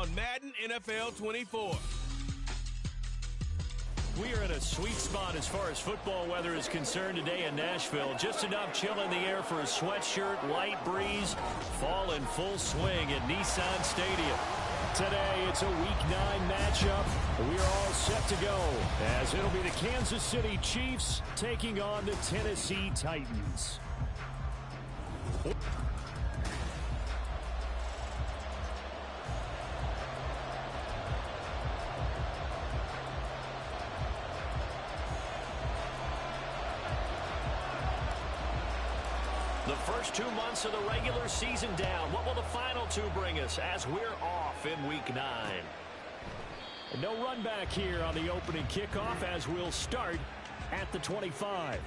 on Madden NFL 24. We are in a sweet spot as far as football weather is concerned today in Nashville. Just enough chill in the air for a sweatshirt, light breeze, fall in full swing at Nissan Stadium. Today, it's a Week 9 matchup. We are all set to go as it'll be the Kansas City Chiefs taking on the Tennessee Titans. The first 2 months of the regular season down. What will the final two bring us as we're off in Week 9? And no run back here on the opening kickoff as we'll start at the 25.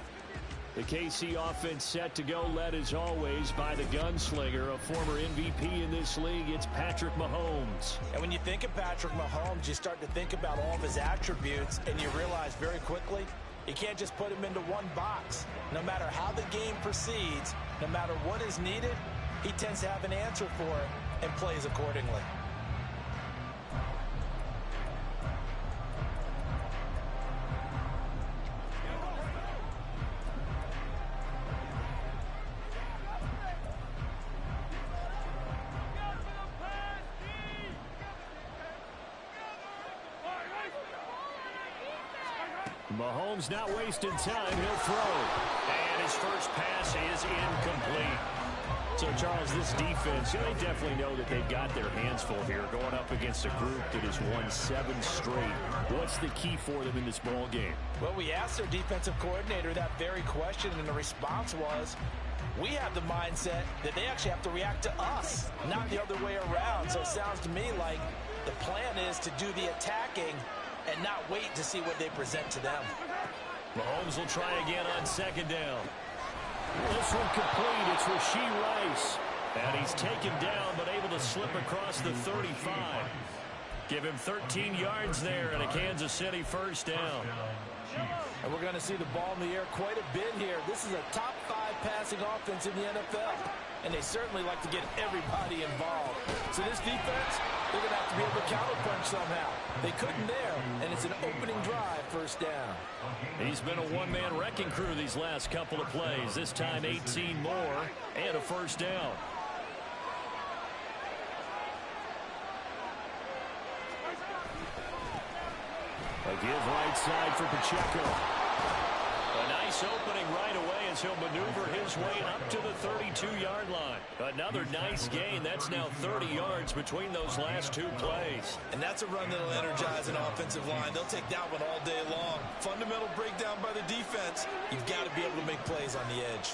The KC offense set to go, led as always by the gunslinger, a former MVP in this league. It's Patrick Mahomes. And when you think of Patrick Mahomes, you start to think about all of his attributes, and you realize very quickly you can't just put him into one box. No matter how the game proceeds, no matter what is needed, he tends to have an answer for it and plays accordingly. Mahomes not wasting time. He'll throw. And his first pass is incomplete. So, Charles, this defense, they definitely know that they've got their hands full here going up against a group that has won 7 straight. What's the key for them in this ball game? Well, we asked their defensive coordinator that very question, and the response was, we have the mindset that they actually have to react to us, not the other way around. So it sounds to me like the plan is to do the attacking and not wait to see what they present to them. Mahomes will try again on second down. This one complete. It's Rashee Rice. And he's taken down but able to slip across the 35. Give him 13 yards there and a Kansas City first down. And we're going to see the ball in the air quite a bit here. This is a top 5 passing offense in the NFL. And they certainly like to get everybody involved. So this defense, they're going to have to be able to counterpunch somehow. They couldn't there, and it's an opening drive, first down. He's been a one-man wrecking crew these last couple of plays. This time 18 more and a first down. A give right side for Pacheco. A nice opening right away as he'll maneuver his way up to the 32-yard line. Another nice gain. That's now 30 yards between those last 2 plays. And that's a run that'll energize an offensive line. They'll take that one all day long. Fundamental breakdown by the defense. You've got to be able to make plays on the edge.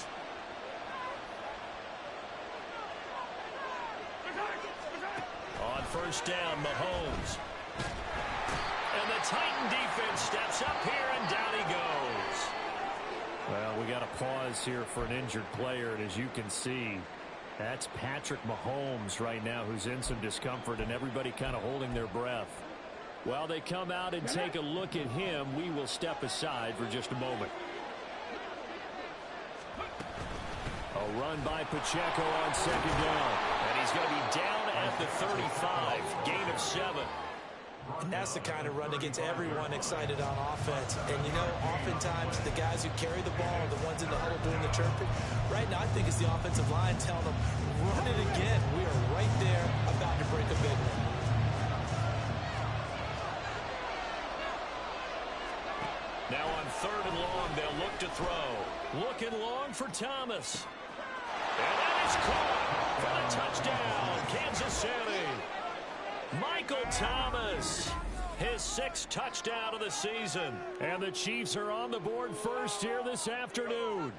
On first down, Mahomes. And the Titan defense steps up here, and down he goes. Well, we got a pause here for an injured player, and as you can see, that's Patrick Mahomes right now who's in some discomfort, and everybody kind of holding their breath. While they come out and take a look at him, we will step aside for just a moment. A run by Pacheco on second down, and he's going to be down at the 35, gain of 7. And that's the kind of run that gets everyone excited on offense. And, you know, oftentimes the guys who carry the ball are the ones in the huddle doing the chirping. Right now, I think it's the offensive line telling them, run it again. We are right there about to break a big one. Now on third and long, they'll look to throw. Looking long for Thomas. And that is caught for the touchdown, Kansas City. Michael Thomas, his 6th touchdown of the season. And the Chiefs are on the board first here this afternoon.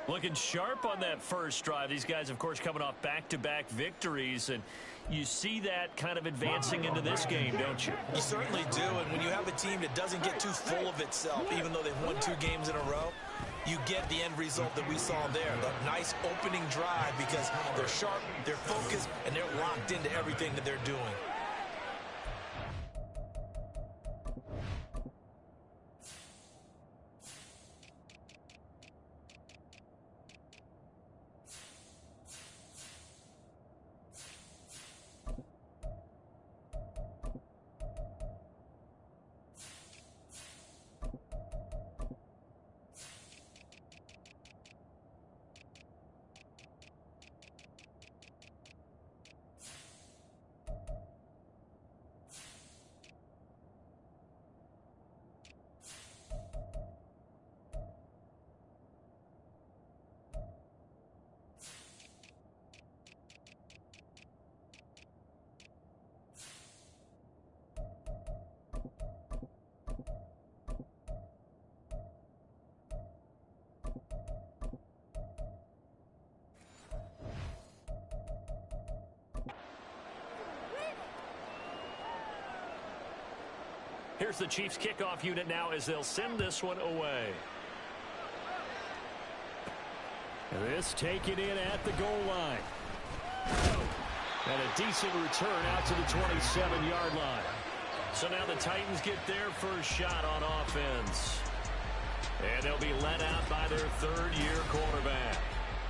Looking sharp on that first drive. These guys, of course, coming off back-to-back victories. And you see that kind of advancing into this game, don't you? You certainly do. And when you have a team that doesn't get too full of itself, even though they've won 2 games in a row, you get the end result that we saw there. The nice opening drive because they're sharp, they're focused, and they're locked into everything that they're doing. Here's the Chiefs kickoff unit now as they'll send this one away. This taken in at the goal line. And a decent return out to the 27-yard line. So now the Titans get their first shot on offense. And they'll be let out by their third-year quarterback.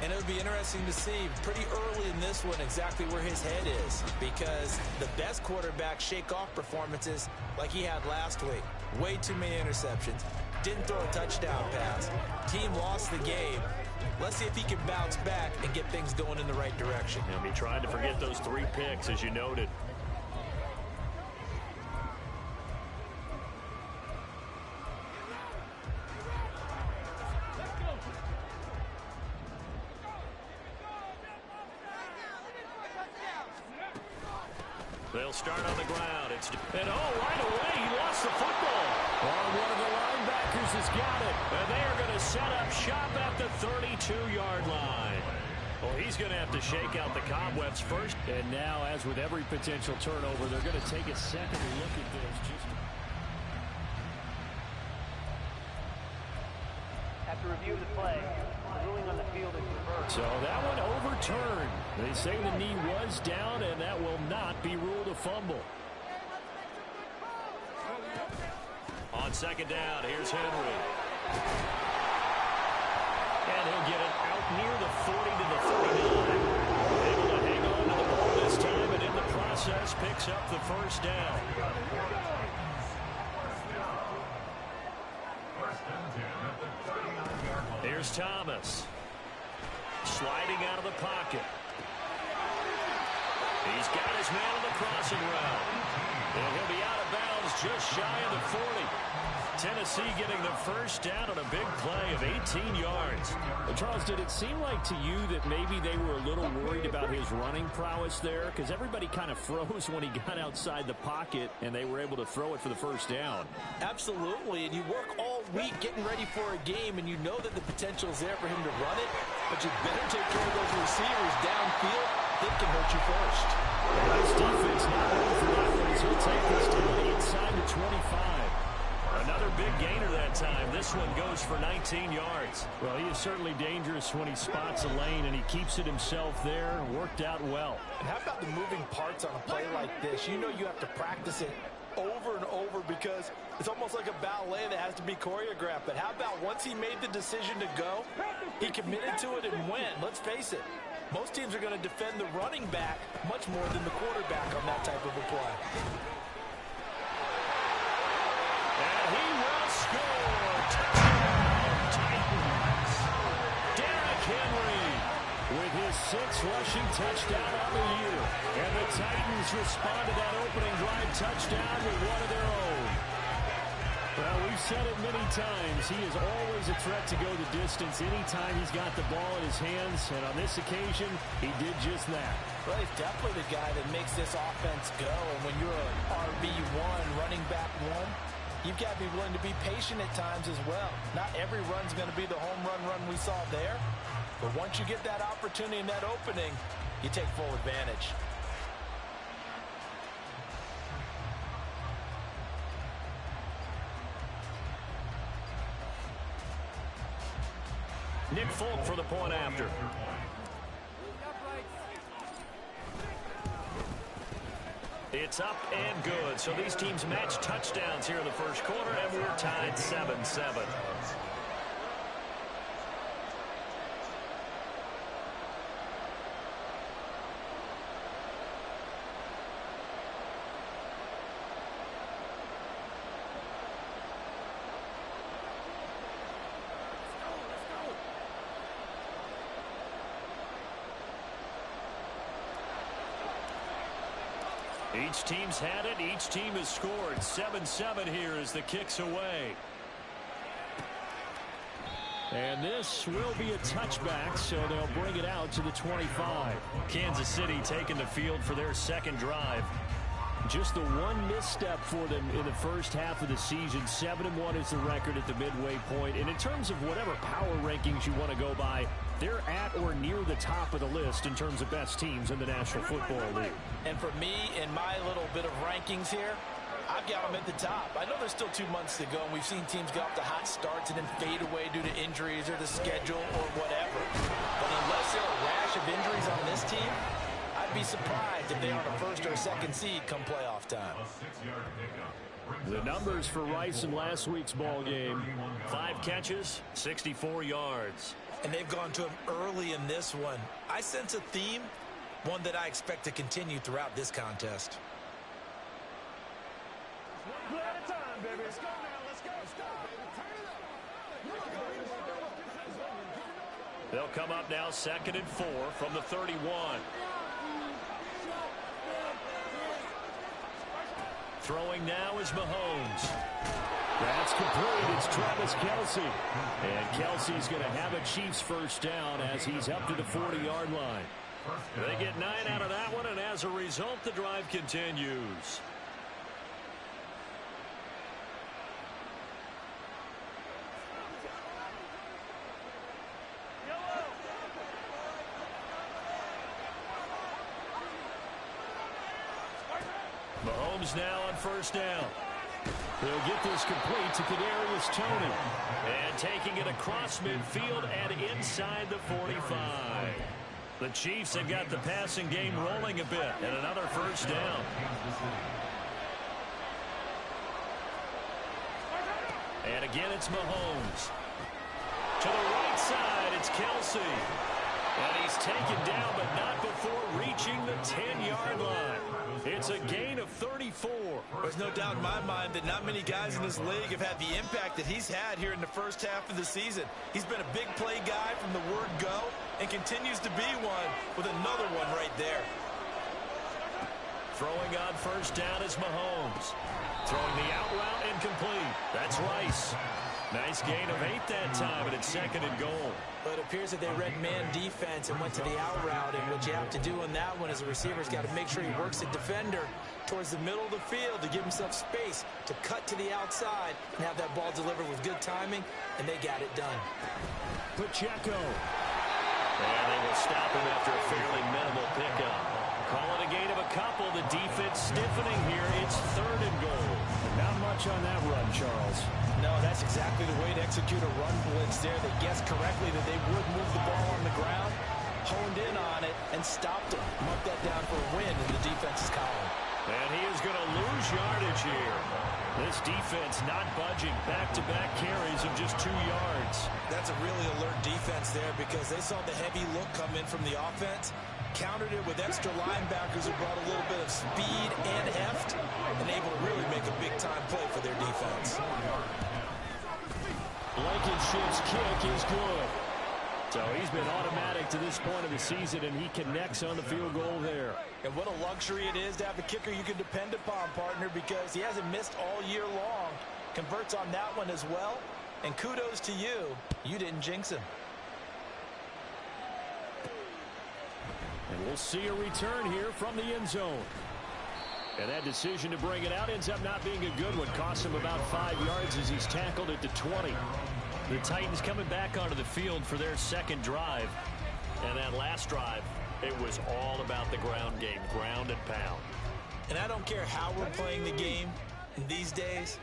And it would be interesting to see pretty early in this one exactly where his head is, because the best quarterbacks shake off performances like he had last week. Way too many interceptions. Didn't throw a touchdown pass. Team lost the game. Let's see if he can bounce back and get things going in the right direction. He'll be trying to forget those 3 picks, as you noted. They'll start on the ground. And right away, he lost the football. Well, one of the linebackers has got it. And they are going to set up shop at the 32-yard line. Well, he's going to have to shake out the cobwebs first. And now, as with every potential turnover, they're going to take a second look at this. After review of the play, the ruling on the field is reversed. So that one overturned. They say the knee was down, and that will not be ruled a fumble. On second down, here's Henry. And he'll get it out near the 40 to the 39. Able to hang on to the ball this time, and in the process picks up the first down. Here's Thomas. Sliding out of the pocket. He's got his man on the crossing route. And he'll be out of bounds just shy of the 40. Tennessee getting the first down on a big play of 18 yards. Charles, did it seem like to you that maybe they were a little worried about his running prowess there? Because everybody kind of froze when he got outside the pocket, and they were able to throw it for the first down. Absolutely, and you work all week getting ready for a game, and you know that the potential is there for him to run it, but you better take care of those receivers downfield. They can hurt you first. This defense not ready for that one as he'll take this to the inside the 25. Another big gainer that time. This one goes for 19 yards. Well, he is certainly dangerous when he spots a lane, and he keeps it himself there. Worked out well. And how about the moving parts on a play like this? You know you have to practice it over and over because it's almost like a ballet that has to be choreographed. But how about once he made the decision to go, he committed to it and went. Let's face it, most teams are going to defend the running back much more than the quarterback on that type of a play. And he will score. Touchdown, Titans. Derrick Henry with his 6th rushing touchdown on the year. And the Titans respond to that opening drive touchdown with one of their own. Well, we've said it many times. He is always a threat to go the distance anytime he's got the ball in his hands. And on this occasion, he did just that. Well, he's definitely the guy that makes this offense go. And when you're an RB1, running back one, you've got to be willing to be patient at times as well. Not every run's going to be the home run we saw there. But once you get that opportunity and that opening, you take full advantage. Nick Folk for the point after. It's up and good. So these teams match touchdowns here in the first quarter, and we're tied 7-7. Each team's had it. Each team has scored. 7-7 here as the kick's away. And this will be a touchback, so they'll bring it out to the 25. Kansas City taking the field for their second drive. Just the one misstep for them in the first half of the season. 7-1 is the record at the midway point. And in terms of whatever power rankings you want to go by, they're at or near the top of the list in terms of best teams in the National Football League. And for me, in my little bit of rankings here, I've got them at the top. I know there's still 2 months to go, and we've seen teams get off to hot starts and then fade away due to injuries or the schedule or whatever. But unless there are a rash of injuries on this team, I'd be surprised if they are on a first or a second seed come playoff time. The numbers for Rice in last week's ball game: 5 catches, 64 yards. And they've gone to him early in this one. I sense a theme, one that I expect to continue throughout this contest. One play at a time, baby. Let's go now. Let's go, baby. Turn it up. They'll come up now 2nd and 4 from the 31. Throwing now is Mahomes. That's complete. It's Travis Kelce. And Kelce's going to have a Chiefs first down as he's up to the 40-yard line. They get 9 out of that one, and as a result, the drive continues. Mahomes now on first down. He'll get this complete to Kadarius Toney. And taking it across midfield and inside the 45. The Chiefs have got the passing game rolling a bit, and another first down. And again, it's Mahomes. To the right side, it's Kelce. And he's taken down, but not before reaching the 10-yard line. It's a gain of 34. There's no doubt in my mind that not many guys in this league have had the impact that he's had here in the first half of the season. He's been a big play guy from the word go and continues to be one with another one right there. Throwing on first down is Mahomes. Throwing the out route incomplete. That's Rice. Nice gain of 8 that time, and it's 2nd and goal. But it appears that they read man defense and went to the out route, and what you have to do on that one is a receiver's got to make sure he works the defender towards the middle of the field to give himself space to cut to the outside and have that ball delivered with good timing, and they got it done. Pacheco. And they will stop him after a fairly minimal pickup. Call it a gain of a couple. The defense stiffening here. It's 3rd and goal. Not much on that run, Charles. No, that's exactly the way to execute a run blitz there. They guessed correctly that they would move the ball on the ground, honed in on it, and stopped it. Mark that down for a win in the defense's column. And he is going to lose yardage here. This defense not budging. Back-to-back carries of just 2 yards. That's a really alert defense there because they saw the heavy look come in from the offense, countered it with extra linebackers who brought a little bit of speed and heft, and able to really make a big-time play for their defense. Blankenship's kick is good. So he's been automatic to this point of the season, and he connects on the field goal there. And what a luxury it is to have a kicker you can depend upon, partner, because he hasn't missed all year long. Converts on that one as well. And kudos to you. You didn't jinx him. And we'll see a return here from the end zone. And that decision to bring it out ends up not being a good one. Costs him about 5 yards as he's tackled at the 20. The Titans coming back onto the field for their 2nd drive. And that last drive, it was all about the ground game, ground and pound. And I don't care how we're playing the game these days,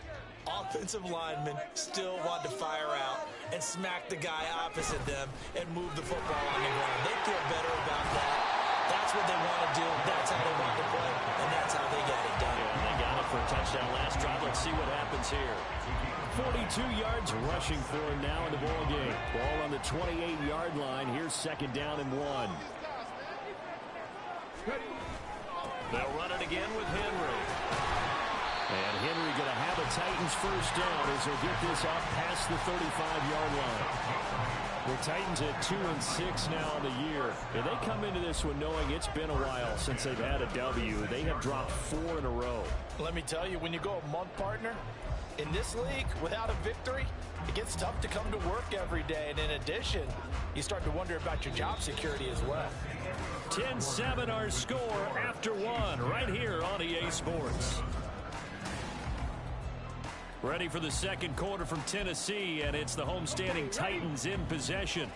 offensive linemen still want to fire out and smack the guy opposite them and move the football on the ground. They feel better about that. That's what they want to do. That's how they want to play, and that's how they got it done. Yeah, they got it for a touchdown last drive. Let's see what happens here. 42 yards rushing for him now in the ball game. Ball on the 28-yard line. Here's 2nd down and 1. They'll run it again with Henry. And Henry going to have a Titans first down as he'll get this up past the 35-yard line. The Titans at 2-6 now on the year. And they come into this one knowing it's been a while since they've had a W. They have dropped 4 in a row. Let me tell you, when you go a month, partner, in this league, without a victory, it gets tough to come to work every day. And in addition, you start to wonder about your job security as well. 10-7 our score after 1 right here on EA Sports. Ready for the 2nd quarter from Tennessee, and it's the homestanding Titans in possession.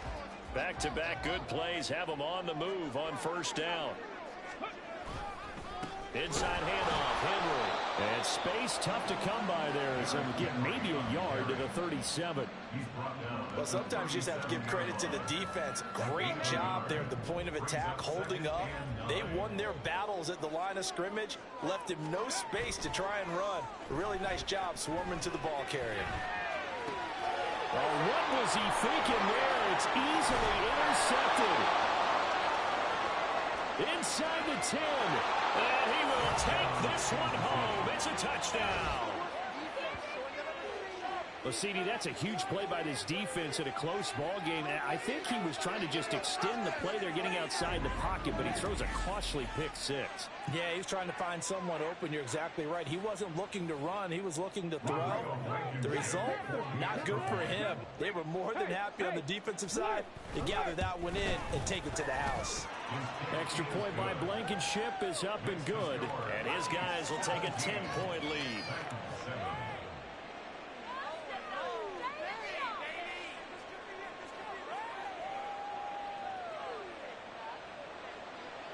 Back-to-back good plays have them on the move on first down. Inside handoff, Henry. And space, tough to come by there. So get maybe a yard to the 37. Well, sometimes you just have to give credit to the defense. Great job there at the point of attack, holding up. They won their battles at the line of scrimmage, left him no space to try and run. Really nice job swarming to the ball carrier. Well, what was he thinking there? It's easily intercepted. Inside the 10. And he will take this one home. It's a touchdown. Well, CD, that's a huge play by this defense in a close ball game. I think he was trying to just extend the play. They're getting outside the pocket, but he throws a costly pick six. Yeah, he's trying to find someone open. You're exactly right. He wasn't looking to run. He was looking to throw. The result, not good for him. They were more than happy on the defensive side to gather that one in and take it to the house. Extra point by Blankenship is up and good. And his guys will take a 10-point lead.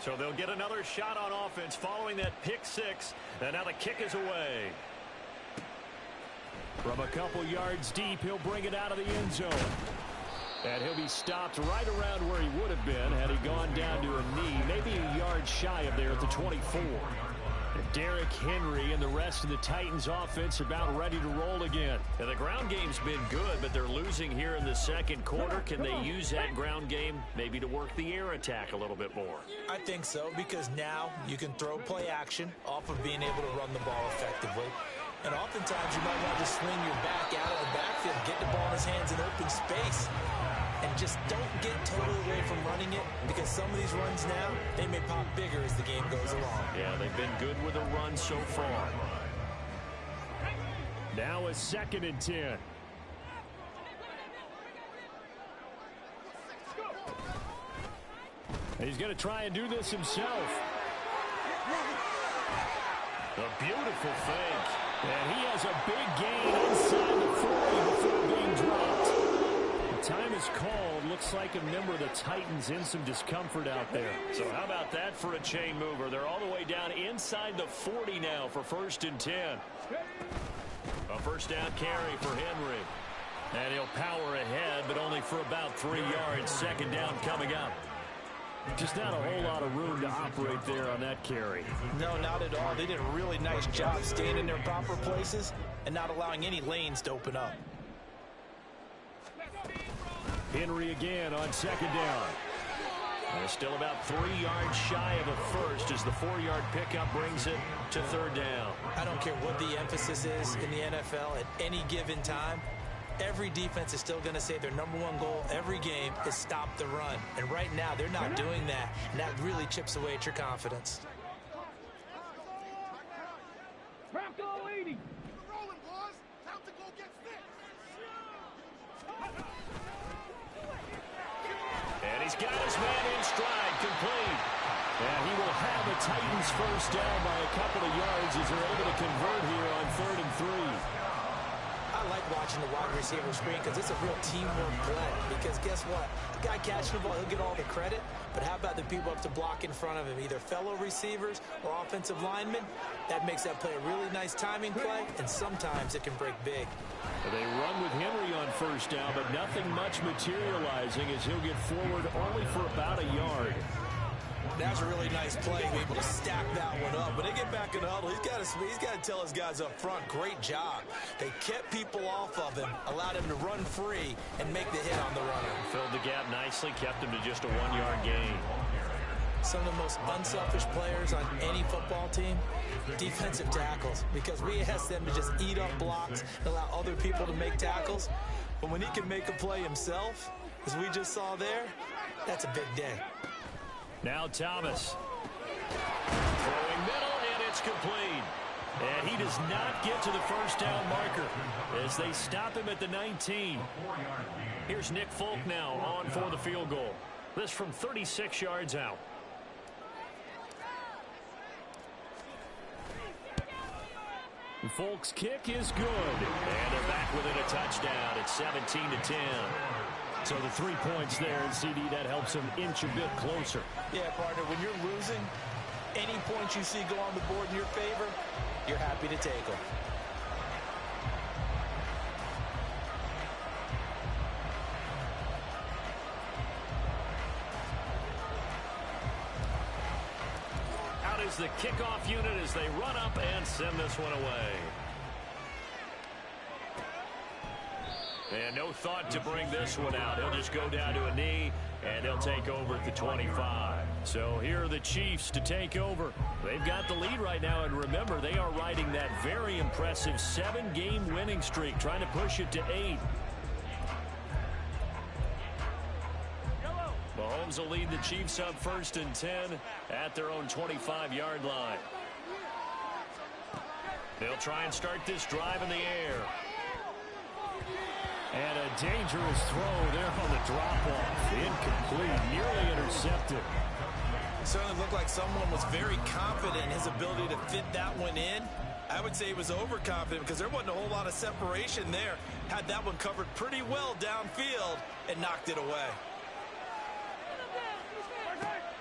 So they'll get another shot on offense following that pick six. And now the kick is away. From a couple yards deep, he'll bring it out of the end zone. And he'll be stopped right around where he would have been had he gone down to a knee, maybe a yard shy of there at the 24. Derrick Henry and the rest of the Titans offense about ready to roll again. And the ground game's been good, but they're losing here in the second quarter. Can they use that ground game maybe to work the air attack a little bit more? I think so, because now you can throw play action off of being able to run the ball effectively. And oftentimes you might want to swing your back out of the backfield, get the ball in his hands in open space. And just don't get totally away from running it, because some of these runs now, they may pop bigger as the game goes along. Yeah, they've been good with a run so far. Now a 2nd and 10. And he's going to try and do this himself. A beautiful fake. And he has a big gain inside the 40 before being dropped. Time is called. Looks like a member of the Titans in some discomfort out there. So how about that for a chain mover? They're all the way down inside the 40 now for 1st and 10. A first down carry for Henry. And he'll power ahead, but only for about 3 yards. 2nd down coming up. Just not a whole lot of room to operate there on that carry. No, not at all. They did a really nice job staying in their proper places and not allowing any lanes to open up. Henry again on 2nd down. They're still about 3 yards shy of a first as the 4-yard pickup brings it to 3rd down. I don't care what the emphasis is in the NFL at any given time. Every defense is still going to say their #1 goal every game is stop the run. And right now they're not doing that. And that really chips away at your confidence. Bronco 80. And he's got his man in stride, complete. And he will have a Titans first down by a couple of yards as they're able to convert here on 3rd and 3. I like watching the wide receiver screen because it's a real teamwork play. Because guess what? The guy catching the ball, he'll get all the credit. But how about the people up to block in front of him, either fellow receivers or offensive linemen? That makes that play a really nice timing play, and sometimes it can break big. They run with Henry on 1st down, but nothing much materializing as he'll get forward only for about a yard. That's a really nice play, be able to stack that one up. When they get back in the huddle, he's got to tell his guys up front, great job. They kept people off of him, allowed him to run free, and make the hit on the runner. Filled the gap nicely, kept him to just a 1-yard gain. Some of the most unselfish players on any football team, defensive tackles, because we ask them to just eat up blocks and allow other people to make tackles. But when he can make a play himself, as we just saw there, that's a big day. Now Thomas. Throwing middle, and it's complete. And he does not get to the first down marker as they stop him at the 19. Here's Nick Folk now on for the field goal. This from 36 yards out. Folk's kick is good. And they're back within a touchdown. It's 17-10. So the 3 points there, and CD, that helps them inch a bit closer. Yeah, partner, when you're losing, any points you see go on the board in your favor, you're happy to take them. Out is the kickoff unit as they run up and send this one away. And no thought to bring this one out. He'll just go down to a knee, and they'll take over at the 25. So here are the Chiefs to take over. They've got the lead right now, and remember, they are riding that very impressive 7-game winning streak, trying to push it to 8. Mahomes will lead the Chiefs up 1st and 10 at their own 25-yard line. They'll try and start this drive in the air. And a dangerous throw there on the drop-off. Incomplete, nearly intercepted. It certainly looked like someone was very confident in his ability to fit that one in. I would say he was overconfident because there wasn't a whole lot of separation there. Had that one covered pretty well downfield and knocked it away.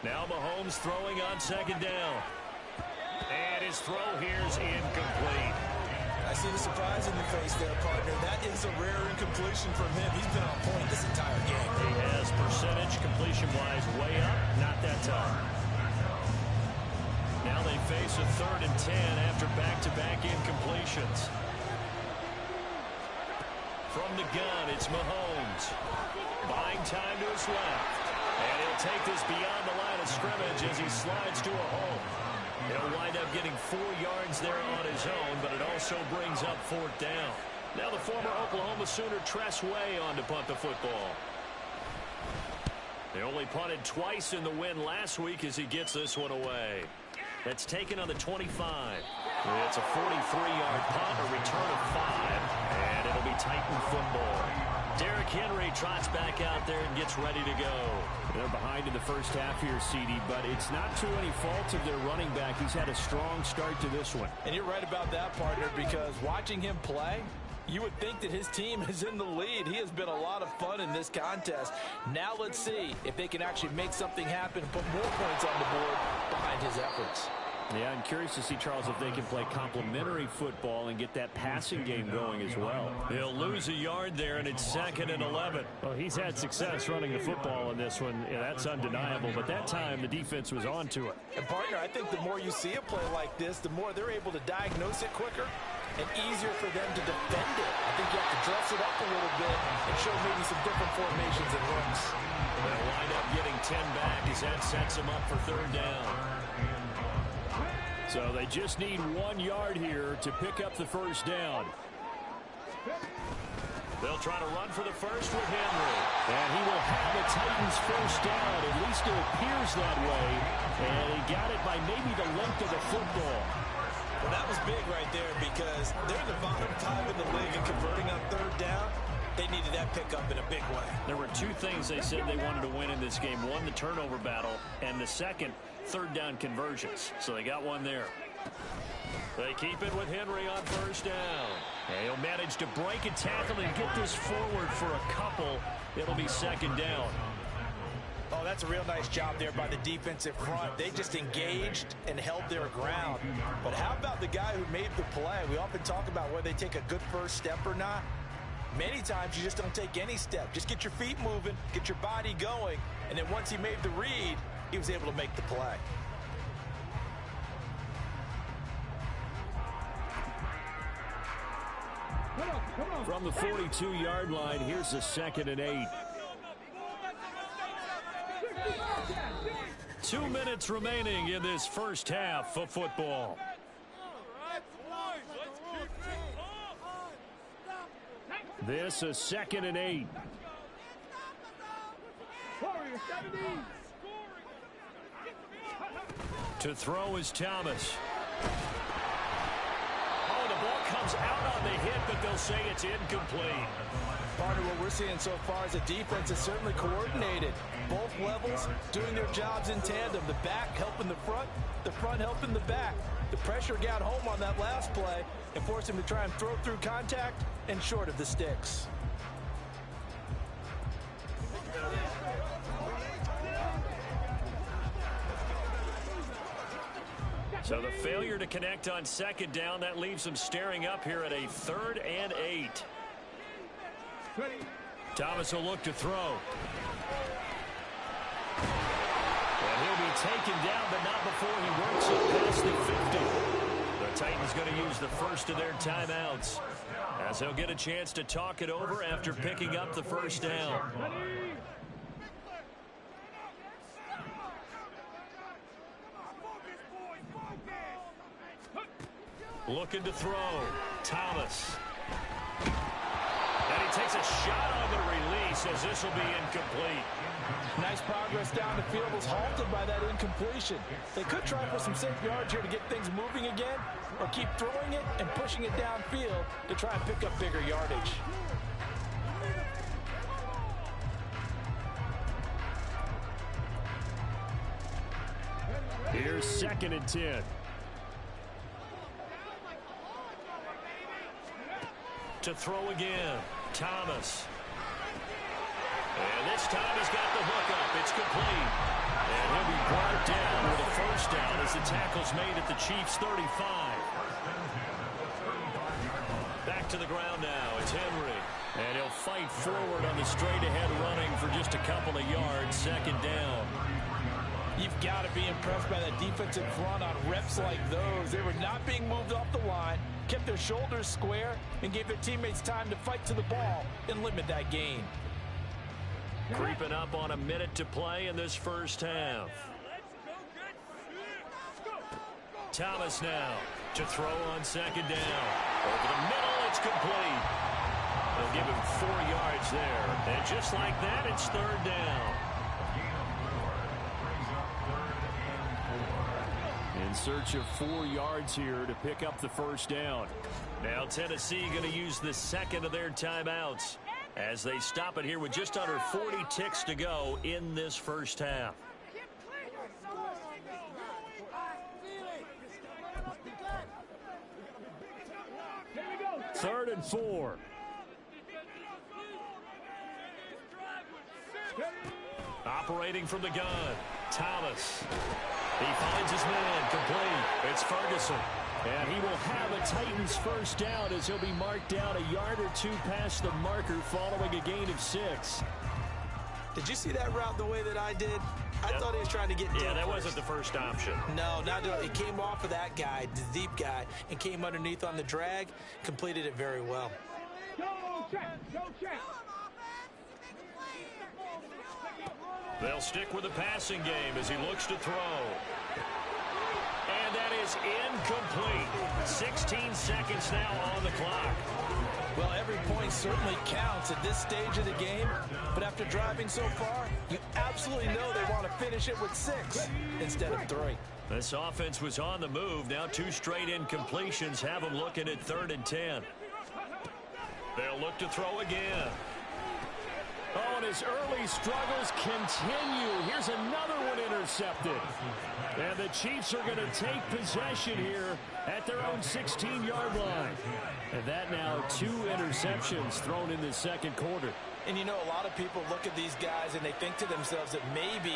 Now Mahomes throwing on 2nd down. And his throw here is incomplete. I see the surprise in your face there, partner. That is a rare incompletion from him. He's been on point this entire game. He has percentage completion-wise way up. Not that time. Now they face a 3rd and 10 after back-to-back incompletions. From the gun, it's Mahomes. Buying time to his left. And he'll take this beyond the line of scrimmage as he slides to a hole. He'll wind up getting 4 yards there on his own, but it also brings up 4th down. Now the former Oklahoma Sooner Tress Way on to punt the football. They only punted twice in the win last week as he gets this one away. That's taken on the 25. It's a 43-yard punt, a return of 5, and it'll be Titan football. Derrick Henry trots back out there and gets ready to go. They're behind in the first half here, CD, but it's not to any fault of their running back. He's had a strong start to this one. And you're right about that, partner, because watching him play, you would think that his team is in the lead. He has been a lot of fun in this contest. Now let's see if they can actually make something happen and put more points on the board behind his efforts. Yeah, I'm curious to see, Charles, if they can play complementary football and get that passing game going as well. He'll lose a yard there, and it's 2nd and 11. Well, he's had success running the football in this one. Yeah, that's undeniable, but that time the defense was on to it. And, partner, I think the more you see a play like this, the more they're able to diagnose it quicker and easier for them to defend it. I think you have to dress it up a little bit and show maybe some different formations and looks. They'll wind up getting 10 back as that sets them up for 3rd down. So they just need 1 yard here to pick up the 1st down. They'll try to run for the first with Henry. And he will have the Titans 1st down. At least it appears that way. And he got it by maybe the length of the football. Well, that was big right there because they're the bottom 5 in the league and converting on 3rd down. They needed that pickup in a big way. There were 2 things they said they wanted to win in this game. One, the turnover battle, and the second, 3rd down conversions. So they got one there. They keep it with Henry on 1st down. And he'll manage to break a tackle and get this forward for a couple. It'll be 2nd down. Oh, that's a real nice job there by the defensive front. They just engaged and held their ground. But how about the guy who made the play? We often talk about whether they take a good first step or not. Many times you just don't take any step. Just get your feet moving, get your body going, and then once he made the read, he was able to make the play. From the 42-yard line, here's a 2nd and 8. 2 minutes remaining in this first half of football. This is 2nd and 8. To throw is Thomas. Oh, the ball comes out on the hit, but they'll say it's incomplete. Partner, what we're seeing so far is the defense is certainly coordinated. Both levels doing their jobs in tandem. The back helping the front helping the back. The pressure got home on that last play and forced him to try and throw through contact and short of the sticks. So the failure to connect on second down, that leaves them staring up here at a 3rd and 8. Thomas will look to throw. And he'll be taken down, but not before he works it past the 50. The Titans going to use the first of their timeouts, as they'll get a chance to talk it over after picking up the first down. Looking to throw. Thomas. And he takes a shot on the release, as this will be incomplete. Nice progress down the field was halted by that incompletion. They could try for some safe yards here to get things moving again, or keep throwing it and pushing it downfield to try and pick up bigger yardage. Here's 2nd and 10. To throw again. Thomas. And this time he's got the hook up. It's complete. And he'll be brought down with a first down as the tackle's made at the Chiefs' 35. Back to the ground now. It's Henry. And he'll fight forward on the straight-ahead running for just a couple of yards. 2nd down. You've got to be impressed by that defensive front on reps like those. They were not being moved off the line, kept their shoulders square, and gave their teammates time to fight to the ball and limit that gain. Creeping up on a minute to play in this first half. Thomas now to throw on 2nd down. Over the middle, it's complete. They'll give him 4 yards there. And just like that, it's 3rd down. In search of 4 yards here to pick up the first down. Now Tennessee going to use the 2nd of their timeouts as they stop it here with just under 40 ticks to go in this first half. Third and 4. Operating from the gun, Thomas. He finds his man, complete. It's Ferguson. And he will have a Titans first down as he'll be marked down a yard or 2 past the marker following a gain of 6. Did you see that route the way that I did? I thought he was trying to get Yeah, that wasn't the first option. No, not doing it. He came off of that guy, the deep guy, and came underneath on the drag, completed it very well. Go check. They'll stick with the passing game as he looks to throw. And that is incomplete. 16 seconds now on the clock. Well, every point certainly counts at this stage of the game, but after driving so far, you absolutely know they want to finish it with 6 instead of 3. This offense was on the move. Now 2 straight incompletions have them looking at 3rd and 10. They'll look to throw again. Oh, and his early struggles continue. Here's another one intercepted. And the Chiefs are going to take possession here at their own 16-yard line. And that now 2 interceptions thrown in the second quarter. And you know, a lot of people look at these guys and they think to themselves that maybe,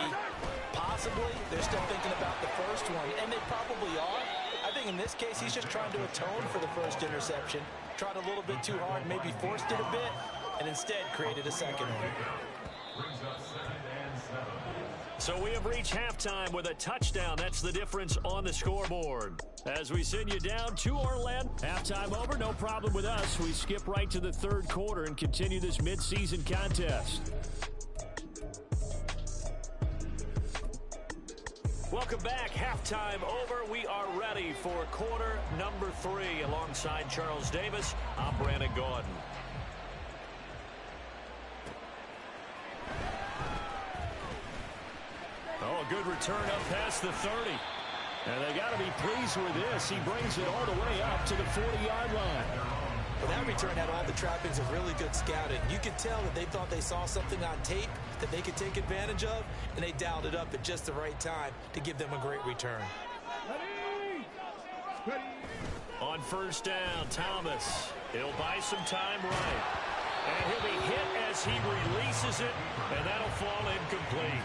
possibly, they're still thinking about the first one. And they probably are. I think in this case, he's just trying to atone for the first interception. Tried a little bit too hard, maybe forced it a bit, and instead created a second one. So we have reached halftime with a touchdown. That's the difference on the scoreboard. As we send you down to Orlando. Halftime over, no problem with us. We skip right to the third quarter and continue this midseason contest. Welcome back. Halftime over. We are ready for quarter number 3. Alongside Charles Davis, I'm Brandon Gordon. Oh, a good return up past the 30. And they got to be pleased with this. He brings it all the way up to the 40-yard line. Well, that return had all the trappings of really good scouting. You could tell that they thought they saw something on tape that they could take advantage of, and they dialed it up at just the right time to give them a great return. On first down, Thomas. He'll buy some time right. And he'll be hit as he releases it, and that'll fall incomplete.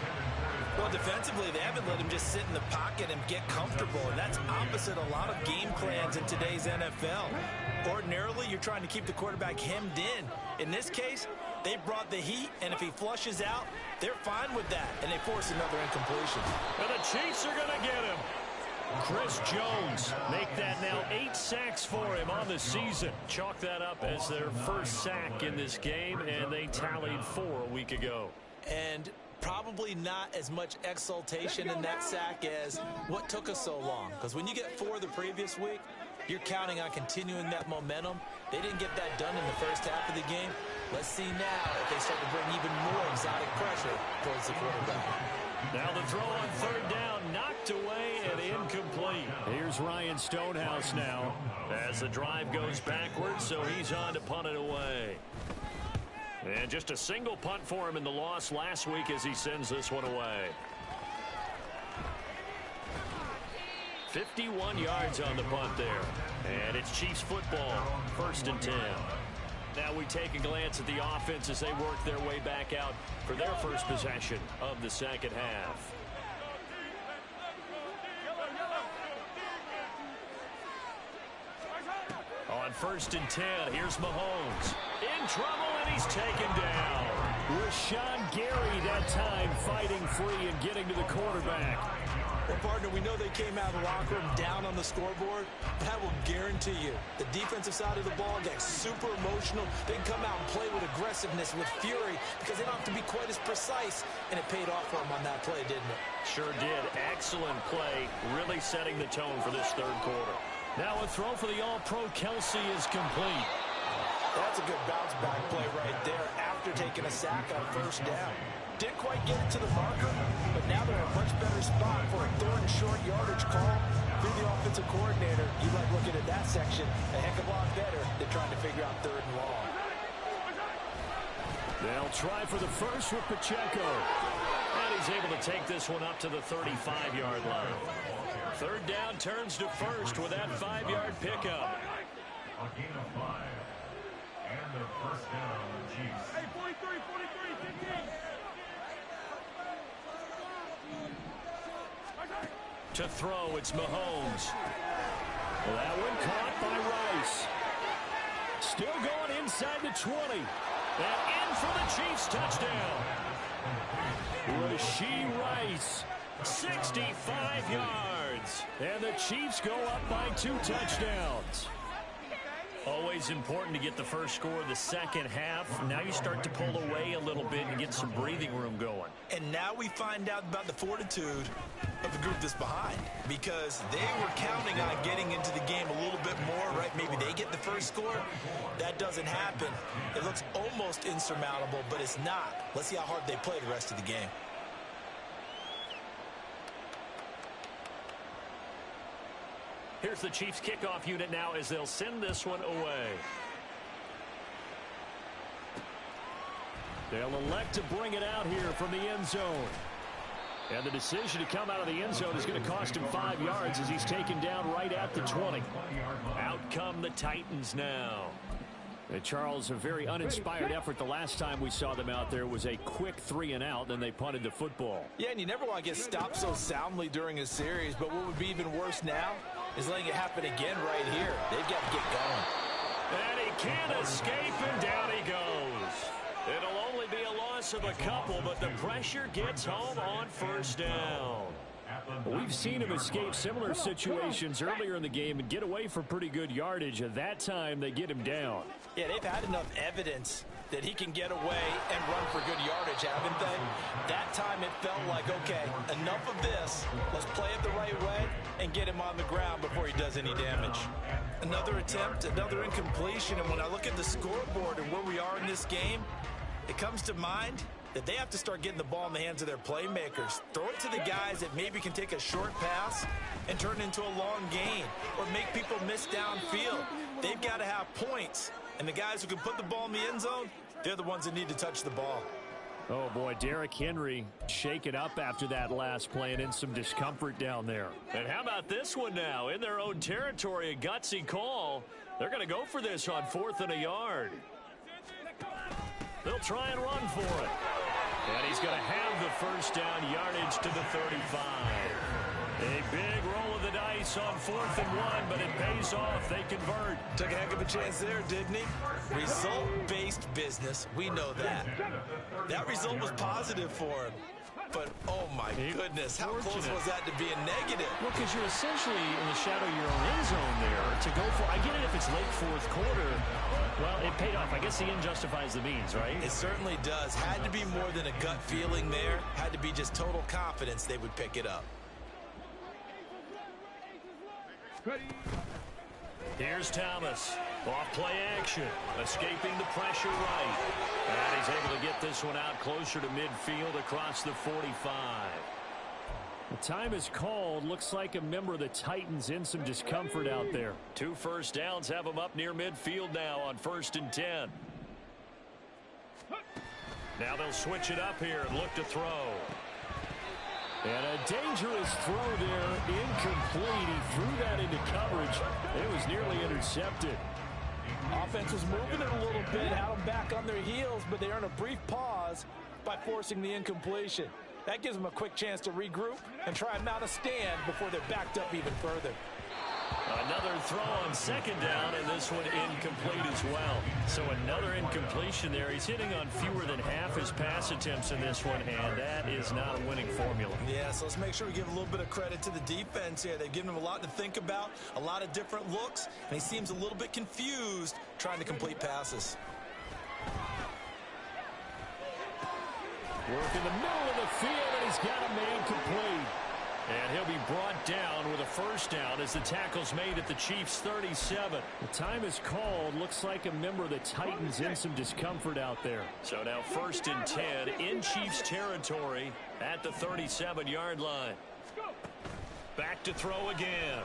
Well, defensively, they haven't let him just sit in the pocket and get comfortable, and that's opposite a lot of game plans in today's NFL. Ordinarily, you're trying to keep the quarterback hemmed in. In this case, they brought the heat, and if he flushes out, they're fine with that, and they force another incompletion. And the Chiefs are going to get him. Chris Jones make that now 8 sacks for him on the season. Chalk that up as their first sack in this game, and they tallied 4 a week ago. And probably not as much exultation in that sack as what took us so long. Because when you get 4 the previous week, you're counting on continuing that momentum. They didn't get that done in the first half of the game. Let's see now if they start to bring even more exotic pressure towards the quarterback. Now the throw on 3rd down, knocked away and incomplete. Here's Ryan Stonehouse now. As the drive goes backwards, so he's on to punt it away. And just a single punt for him in the loss last week as he sends this one away. 51 yards on the punt there. And it's Chiefs football, 1st and 10. Now we take a glance at the offense as they work their way back out for their first possession of the second half. On 1st and 10, here's Mahomes. In trouble, and he's taken down. Rashawn Gary that time fighting free and getting to the quarterback. Well, partner, we know they came out of the locker room down on the scoreboard, but I will guarantee you the defensive side of the ball got super emotional. They can come out and play with aggressiveness, with fury, because they don't have to be quite as precise, and it paid off for them on that play, didn't it? Sure did. Excellent play, really setting the tone for this 3rd quarter. Now a throw for the All-Pro Kelsey is complete. That's a good bounce-back play right there after taking a sack on 1st down. Didn't quite get it to the marker, but now they're in a much better spot for a 3rd and short yardage call. If you're the offensive coordinator, you like looking at that section a heck of a lot better than trying to figure out 3rd and long. They'll try for the first with Pacheco. And he's able to take this one up to the 35-yard line. 3rd down turns to 1st with that 5-yard pickup. A gain of 5. And their 1st down on the Chiefs. Hey, 43, 15. To throw, it's Mahomes. Well, that one caught by Rice. Still going inside the 20. And in for the Chiefs touchdown. Rashee Rice. 65 yards. And the Chiefs go up by 2 touchdowns. Always important to get the first score of the second half. Now you start to pull away a little bit and get some breathing room going. And now we find out about the fortitude of the group that's behind, because they were counting on getting into the game a little bit more, right? Maybe they get the first score. That doesn't happen. It looks almost insurmountable, but it's not. Let's see how hard they play the rest of the game. Here's the Chiefs kickoff unit now as they'll send this one away. They'll elect to bring it out here from the end zone. And the decision to come out of the end zone is going to cost him 5 yards as he's taken down right at the 20. Out come the Titans now. And Charles, a very uninspired effort. The last time we saw them out there was a quick 3 and out, then they punted the football. Yeah, and you never want to get stopped so soundly during a series, but what would be even worse now is letting it happen again right here. They've got to get going. And he can't escape, and down he goes. It'll only be a loss of a couple, but the pressure gets home on 1st down. We've seen him escape similar situations earlier in the game and get away for pretty good yardage. At that time, they get him down. Yeah, they've had enough evidence that he can get away and run for good yardage, haven't they? That time it felt like, okay, enough of this. Let's play it the right way and get him on the ground before he does any damage. Another attempt, another incompletion, and when I look at the scoreboard and where we are in this game, it comes to mind that they have to start getting the ball in the hands of their playmakers. Throw it to the guys that maybe can take a short pass and turn it into a long gain or make people miss downfield. They've got to have points, and the guys who can put the ball in the end zone, they're the ones that need to touch the ball. Oh, boy, Derrick Henry shaken up after that last play and in some discomfort down there. And how about this one now? In their own territory, a gutsy call. They're going to go for this on 4th and a yard. They'll try and run for it. And he's going to have the first down, yardage to the 35. A big roll of the dice on 4th and 1, but it pays off. They convert. Took a heck of a chance there, didn't he? Result-based business. We know that. That result was positive for him. But, oh, my goodness, how close was that to being negative? Well, because you're essentially in the shadow of your own end zone there to go for. I get it if it's late 4th quarter. Well, it paid off. I guess the end justifies the means, right? It certainly does. Had to be more than a gut feeling there. Had to be just total confidence they would pick it up. Here's Thomas. Off play action. Escaping the pressure right. And he's able to get this one out closer to midfield across the 45. The time is called. Looks like a member of the Titans in some discomfort out there. 2 first downs have him up near midfield now on 1st and 10. Now they'll switch it up here and look to throw. And a dangerous throw there, incomplete. He threw that into coverage. It was nearly intercepted. Offense was moving it a little bit, had them back on their heels, but they earned a brief pause by forcing the incompletion. That gives them a quick chance to regroup and try and mount a stand before they're backed up even further. Another throw on 2nd down, and this one incomplete as well. So another incompletion there. He's hitting on fewer than half his pass attempts in this one, and that is not a winning formula. Yeah, so let's make sure we give a little bit of credit to the defense here. They've given him a lot to think about, a lot of different looks, and he seems a little bit confused trying to complete passes. Work in the middle of the field, and he's got a man complete. And he'll be brought down with a first down as the tackle's made at the Chiefs' 37. The time is called. Looks like a member of the Titans in some discomfort out there. So now 1st and 10 in Chiefs territory at the 37-yard line. Back to throw again.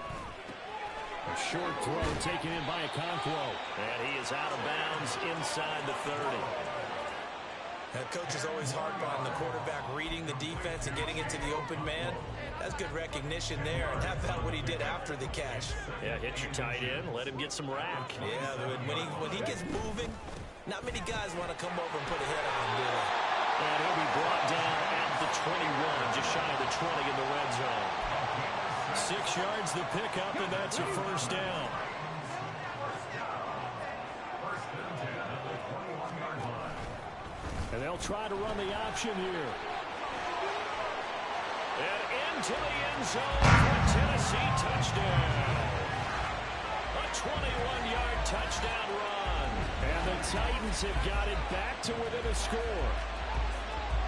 A short throw taken in by Okonkwo. And he is out of bounds inside the 30. Coach is always hard on the quarterback reading the defense and getting it to the open man. That's good recognition there, and how about what he did after the catch? Yeah, hit your tight end, let him get some rack. Yeah, when he gets moving, not many guys want to come over and put a hit on him, do they? And he'll be brought down at the 21, just shy of the 20 in the red zone. 6 yards the pickup, and that's a first down. And they'll try to run the option here. And into the end zone for Tennessee, touchdown. A 21-yard touchdown run. And the Titans have got it back to within a score.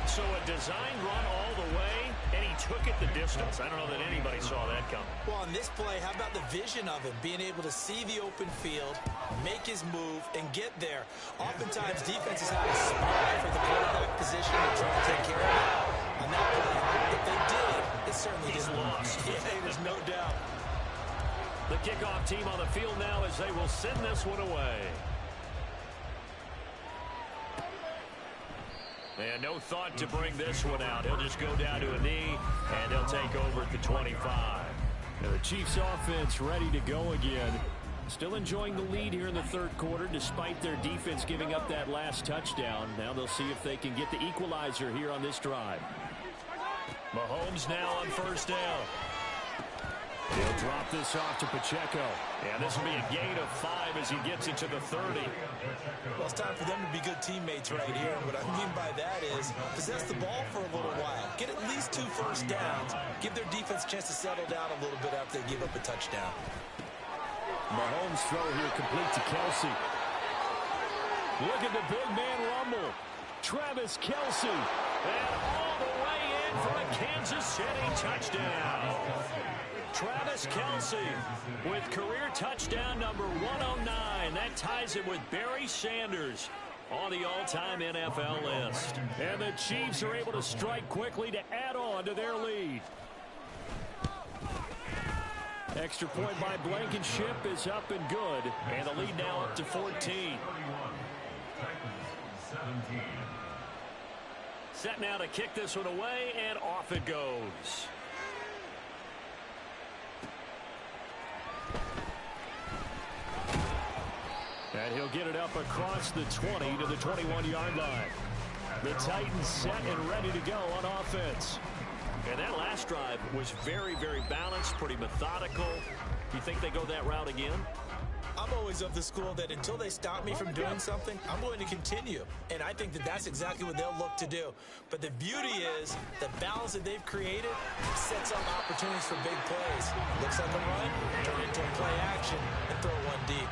So a designed run all the way, and he took it the distance. I don't know that anybody saw that coming. Well, on this play, how about the vision of him, being able to see the open field, make his move, and get there. Oftentimes, defenses have a spy for the quarterback position to try to take care of it. On that play, if they did, it certainly He's didn't lost. Yeah, there's no doubt. The kickoff team on the field now as they will send this one away. And no thought to bring this one out. He'll just go down to a knee, and he'll take over at the 25. Now the Chiefs offense ready to go again. Still enjoying the lead here in the 3rd quarter despite their defense giving up that last touchdown. Now they'll see if they can get the equalizer here on this drive. Mahomes now on 1st down. He'll drop this off to Pacheco. And this will be a gain of 5 as he gets it to the 30. Well, it's time for them to be good teammates right here. What I mean by that is possess the ball for a little while. Get at least 2 first downs. Give their defense a chance to settle down a little bit after they give up a touchdown. Mahomes' throw here complete to Kelsey. Look at the big man rumble. Travis Kelsey. And all the way in for a Kansas City touchdown. Travis Kelsey with career touchdown number 109. That ties him with Barry Sanders on the all-time NFL list. And the Chiefs are able to strike quickly to add on to their lead. Extra point by Blankenship is up and good. And the lead now up to 14. Set now to kick this one away, and off it goes. And he'll get it up across the 20 to the 21-yard line. The Titans set and ready to go on offense. And that last drive was very, very balanced, pretty methodical. You think they go that route again? I'm always of the school that until they stop me from doing something, I'm going to continue. And I think that that's exactly what they'll look to do. But the beauty is the balance that they've created sets up opportunities for big plays. Looks like a run, turn into a play action, and throw one deep.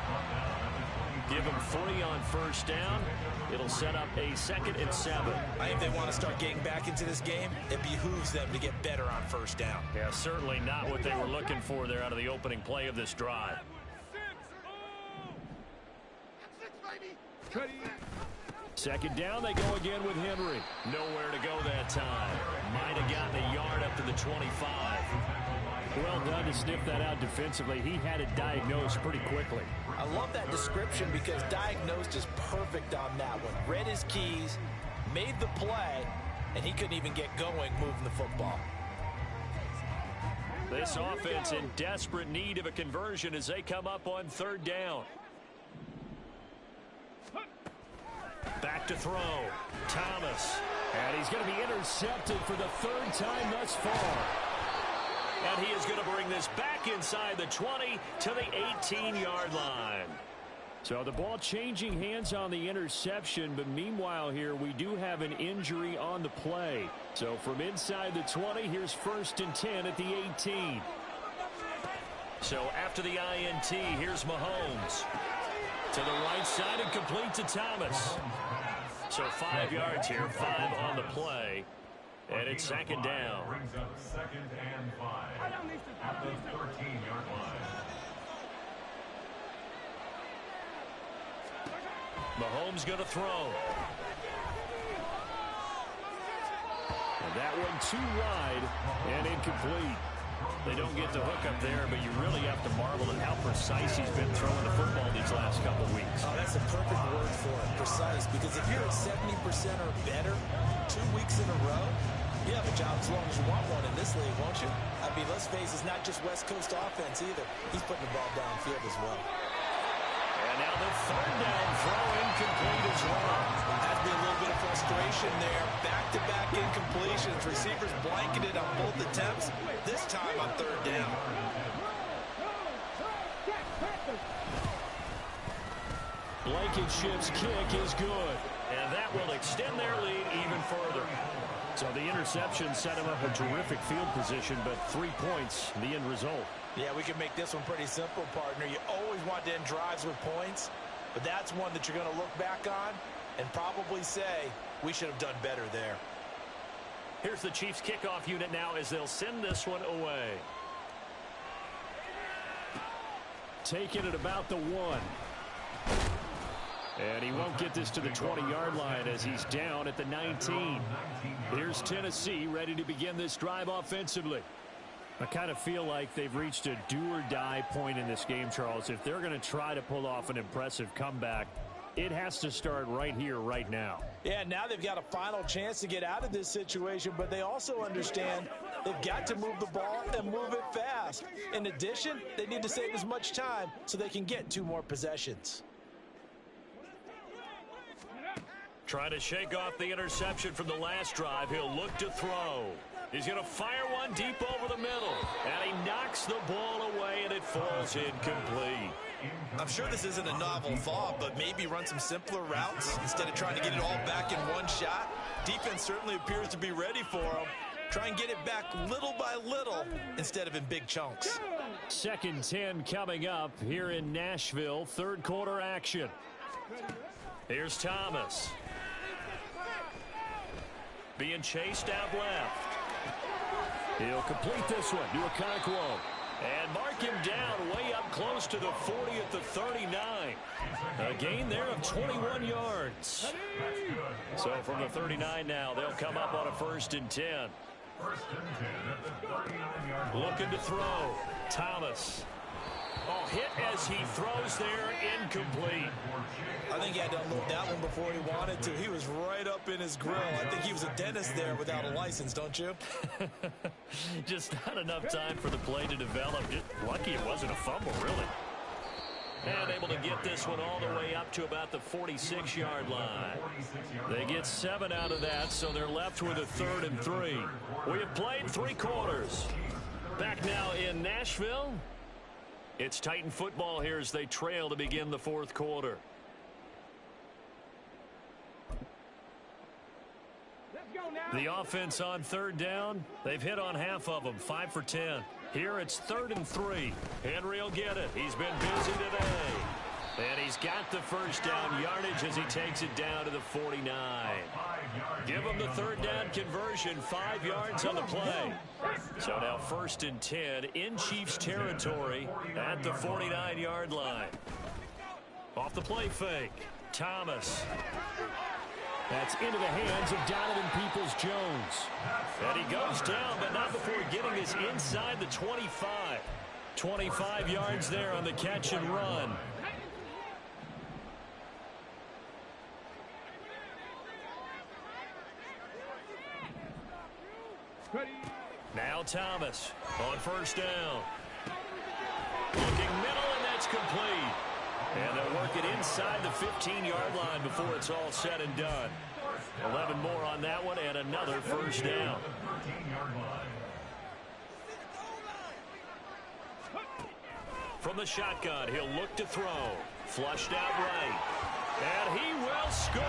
Give them 3 on first down. It'll set up a 2nd and 7. I think they want to start getting back into this game. It behooves them to get better on first down. Yeah, certainly not what they were looking for there out of the opening play of this drive. Second down, they go again with Henry. Nowhere to go that time. Might have gotten a yard up to the 25. Well done to sniff that out defensively. He had it diagnosed pretty quickly. I love that description because diagnosed is perfect on that one. Read his keys, made the play, and he couldn't even get going moving the football. This offense in desperate need of a conversion as they come up on 3rd down. Back to throw. Thomas. And he's going to be intercepted for the 3rd time thus far. And he is going to bring this back inside the 20 to the 18-yard line. So the ball changing hands on the interception, but meanwhile here we do have an injury on the play. So from inside the 20, here's 1st and 10 at the 18. So after the INT, here's Mahomes. To the right side and complete to Thomas. So 5 yards here, 5 on the play. And it's 2nd down. Brings up 2nd and 5 at the 13-yard line. Mahomes going to throw. And that one too wide and incomplete. They don't get the hook up there, but you really have to marvel at how precise he's been throwing the football these last couple weeks. Oh, that's a perfect word for it, precise, because if you're at 70% or better 2 weeks in a row, you have a job as long as you want one in this league, won't you? I mean, let's face it, it's not just West Coast offense either. He's putting the ball downfield as well. And now the 3rd down throw incomplete as well. Has been a little bit of frustration there. Back-to-back incompletions. Receivers blanketed on both attempts. This time on 3rd down. Blankenship's kick is good. And that will extend their lead even further. So the interception set him up a terrific field position, but 3 points, the end result. Yeah, we can make this one pretty simple, partner. You always want to end drives with points, but that's one that you're going to look back on and probably say, we should have done better there. Here's the Chiefs kickoff unit now as they'll send this one away. Taking it about the 1. And he won't get this to the 20-yard line as he's down at the 19. Here's Tennessee ready to begin this drive offensively. I kind of feel like they've reached a do-or-die point in this game, Charles. If they're going to try to pull off an impressive comeback, it has to start right here, right now. Yeah, now they've got a final chance to get out of this situation, but they also understand they've got to move the ball and move it fast. In addition, they need to save as much time so they can get 2 more possessions. Trying to shake off the interception from the last drive. He'll look to throw. He's going to fire one deep over the middle. And he knocks the ball away, and it falls incomplete. I'm sure this isn't a novel thought, but maybe run some simpler routes instead of trying to get it all back in one shot. Defense certainly appears to be ready for him. Try and get it back little by little instead of in big chunks. 2nd 10 coming up here in Nashville. 3rd quarter action. Here's Thomas. Being chased out left. He'll complete this one to Okonkwo. And mark him down way up close to the 40 at the 39. A gain there of 21 yards. So from the 39 now, they'll come up on a 1st and 10. 1st and 10 at the 39-yard line. Looking to throw. Thomas. Oh, hit as he throws there, incomplete. I think he had to unload that one before he wanted to. He was right up in his grill. I think he was a dentist there without a license, don't you? Just not enough time for the play to develop. Just lucky it wasn't a fumble, really. And able to get this one all the way up to about the 46-yard line. They get 7 out of that, so they're left with a 3rd and 3. We have played 3 quarters. Back now in Nashville. It's Titan football here as they trail to begin the 4th quarter. The offense on 3rd down. They've hit on half of them, 5 for 10. Here it's 3rd and 3. Henry will get it. He's been busy today. And he's got the first down yardage as he takes it down to the 49. Give him the 3rd down conversion, 5 yards on the play. So now 1st and 10 in Chiefs territory at the 49-yard line. Off the play fake, Thomas. That's into the hands of Donovan Peoples-Jones. And he goes down, but not before getting this inside the 25. 25 yards there on the catch and run. Now Thomas on 1st down. Looking middle, and that's complete. And they'll work it inside the 15-yard line before it's all said and done. 11 more on that one, and another 1st down. From the shotgun, he'll look to throw. Flushed out right. And he will score.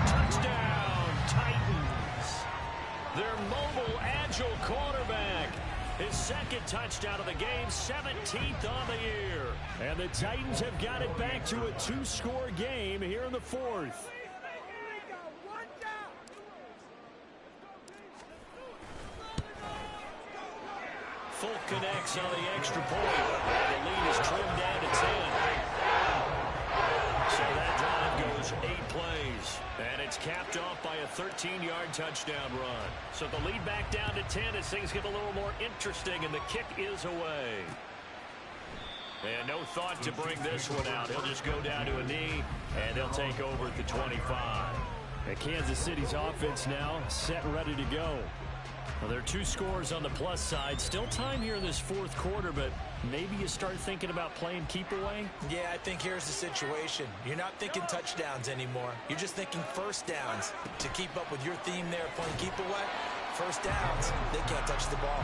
Touchdown, Titans. Their mobile, agile quarterback. His 2nd touchdown of the game, 17th on the year. And the Titans have got it back to a 2-score game here in the 4th. Folk connects on the extra point. The lead is trimmed down to 10. So that drive goes 8 plays. And it's capped off by a 13-yard touchdown run. So the lead back down to 10 as things get a little more interesting, and the kick is away. And no thought to bring this one out. He'll just go down to a knee, and they'll take over at the 25. And Kansas City's offense now set and ready to go. Well, there are 2 scores on the plus side. Still time here in this 4th quarter, but maybe you start thinking about playing keep away? Yeah, I think here's the situation. You're not thinking touchdowns anymore. You're just thinking 1st downs. To keep up with your theme there, playing keep away, 1st downs, they can't touch the ball.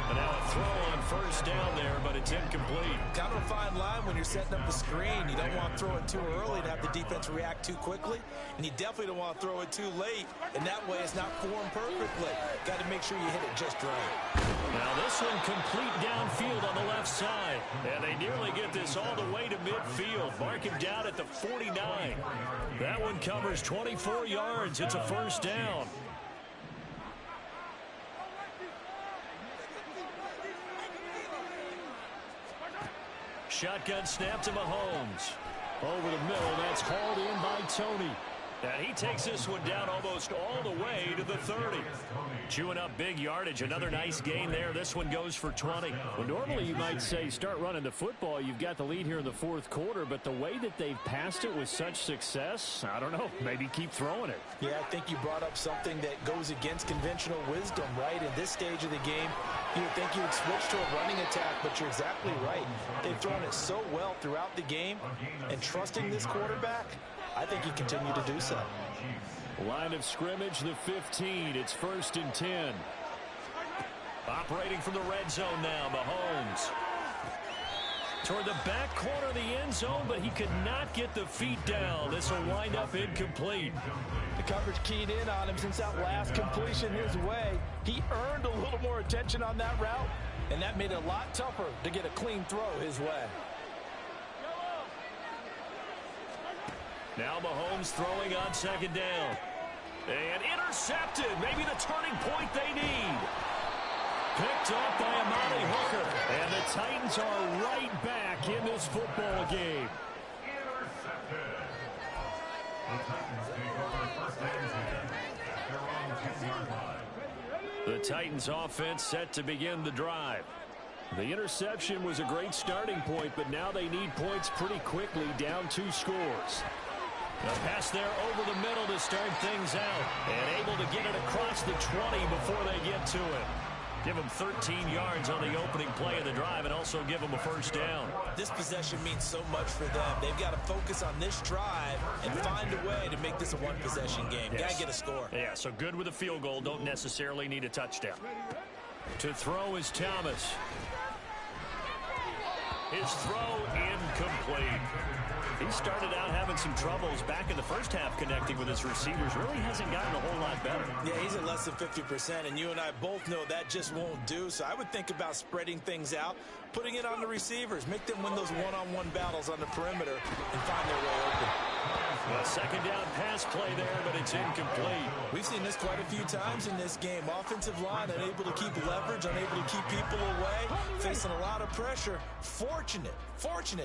And now a throw on 1st down there, but it's incomplete. Kind of a fine line when you're setting up the screen. You don't want to throw it too early to have the defense react too quickly, and you definitely don't want to throw it too late, and that way it's not formed perfectly. Got to make sure you hit it just right. Now this one complete downfield on the left side, and they nearly get this all the way to midfield. Mark him down at the 49. That one covers 24 yards. It's a 1st down. Shotgun snap to Mahomes. Over the middle, that's hauled in by Tony. And he takes this one down almost all the way to the 30. Chewing up big yardage. Another nice gain there. This one goes for 20. Well, normally you might say start running the football. You've got the lead here in the 4th quarter, but the way that they've passed it with such success, I don't know, maybe keep throwing it. Yeah, I think you brought up something that goes against conventional wisdom, right? In this stage of the game, you would think you would switch to a running attack, but you're exactly right. They've thrown it so well throughout the game, and trusting this quarterback, I think you continue to do so. Line of scrimmage, the 15. It's 1st and 10. Operating from the red zone now, Mahomes. Toward the back corner of the end zone, but he could not get the feet down. This will wind up incomplete. The coverage keyed in on him since that last completion his way. He earned a little more attention on that route, and that made it a lot tougher to get a clean throw his way. Now Mahomes throwing on 2nd down. And intercepted. Maybe the turning point they need. Picked up by Amani Hooker. And the Titans are right back in this football game. Intercepted. The Titans take over 1st and 10 at their own 2-yard line. The Titans offense set to begin the drive. The interception was a great starting point, but now they need points pretty quickly, down 2 scores. A pass there over the middle to start things out. And able to get it across the 20 before they get to it. Give them 13 yards on the opening play of the drive and also give them a first down. This possession means so much for them. They've got to focus on this drive and find a way to make this a one-possession game. Yes. Got to get a score. Yeah, so good with a field goal. Don't necessarily need a touchdown. To throw is Thomas. His throw incomplete. He started out having some troubles back in the first half connecting with his receivers. Really hasn't gotten a whole lot better. Yeah, he's at less than 50%, and you and I both know that just won't do. So I would think about spreading things out, putting it on the receivers, make them win those one-on-one battles on the perimeter, and find their way open. A second down pass play there, but it's incomplete. We've seen this quite a few times in this game. Offensive line unable to keep leverage, unable to keep people away, facing a lot of pressure. Fortunate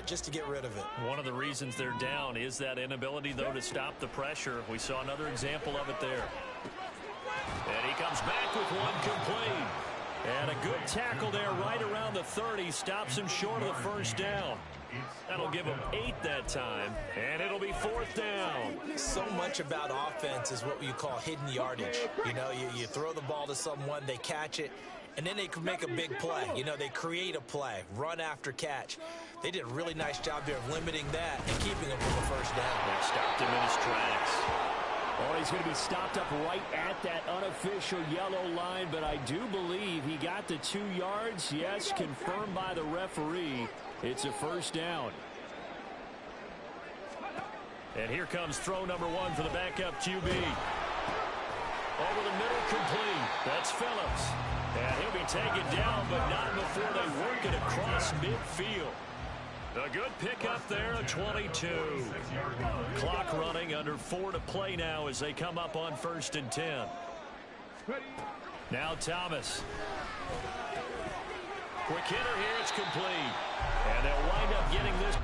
just to get rid of it. One of the reasons they're down is that inability, though, to stop the pressure. We saw another example of it there. And he comes back with one complete. And a good tackle there right around the 30. Stops him short of the first down. That'll give him 8 that time, and it'll be 4th down. So much about offense is what you call hidden yardage. You know, you throw the ball to someone, they catch it, and then they can make a big play. You know, they create a play, run after catch. They did a really nice job here of limiting that and keeping him from the first down. They stopped him in his tracks. Oh, he's going to be stopped up right at that unofficial yellow line, but I do believe he got the 2 yards. Yes, confirmed by the referee. It's a first down. And here comes throw number 1 for the backup QB. Over the middle, complete. That's Phillips. And he'll be taken down, but not before they work it across midfield. A good pickup there, a 22. Clock running, under 4 to play now as they come up on 1st and 10. Now Thomas. Quick hitter here, it's complete. And they'll wind up getting this.